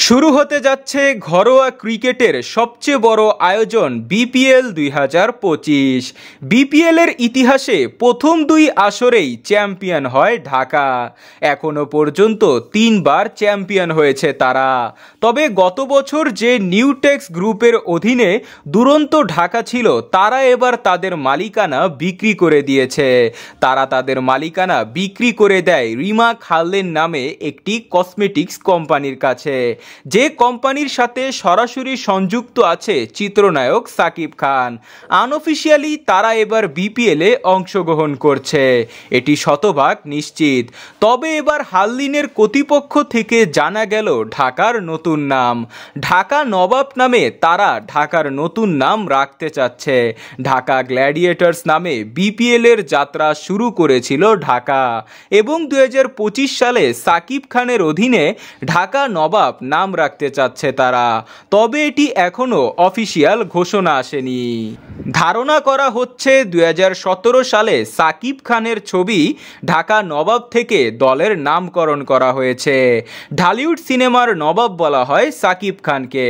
শুরু হতে যাচ্ছে ঘরোয়া ক্রিকেটের সবচেয়ে বড় আয়োজন বিপিএল 2025। বিপিএলের ইতিহাসে প্রথম দুই আসরেই চ্যাম্পিয়ন হয় ঢাকা। এখনো পর্যন্ত 3বার চ্যাম্পিয়ন হয়েছে তারা। তবে গত বছর যে নিউটেক্স গ্রুপের অধীনে দুরন্ত ঢাকা ছিল, তারা এবার তাদের মালিকানা বিক্রি করে দিয়েছে। তারা তাদের মালিকানা বিক্রি করে দেয় রিমা খালেন নামে একটি কসমেটিক্স কোম্পানির কাছে, যে কোম্পানির সাথে সরাসরি সংযুক্ত আছে চিত্রনায়ক সাকিব খান। আনঅফিশিয়ালি তারা এবার বিপিএলে অংশগ্রহণ করছে, এটি শতভাগ নিশ্চিত। তবে এবার হাল্লিনের কর্তৃপক্ষ থেকে জানা গেল ঢাকার নতুন নাম, ঢাকা নবাব নামে তারা ঢাকার নতুন নাম রাখতে চাচ্ছে। ঢাকা গ্ল্যাডিয়েটর্স নামে বিপিএল এর যাত্রা শুরু করেছিল ঢাকা, এবং 2025 সালে সাকিব খানের অধীনে ঢাকা নবাব নাম রাখতে চাচ্ছে তারা। তবে এটি এখনো অফিসিয়াল ঘোষণা আসেনি। ধারণা করা হচ্ছে 2017 সালে সাকিব খানের ছবি ঢাকা নবাব থেকে দলের নামকরণ করা হয়েছে। ঢালিউড সিনেমার নবাব বলা হয় সাকিব খানকে।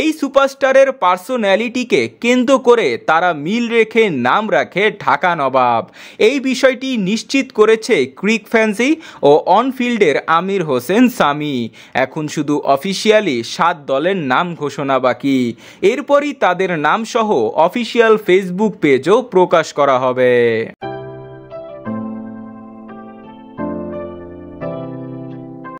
এই সুপারস্টারের পার্সোনালিটিকে কেন্দ্র করে তারা মিল রেখে নাম রাখে ঢাকা নবাব। এই বিষয়টি নিশ্চিত করেছে ক্রিক ফ্যান্সি ও অনফিল্ডের আমির হোসেন সামি। এখন শুধু অফিসিয়ালি 7 দলের নাম ঘোষণা বাকি। এরপরই তাদের নাম সহ অফিসিয়াল ফেসবুক পেজও প্রকাশ করা হবে।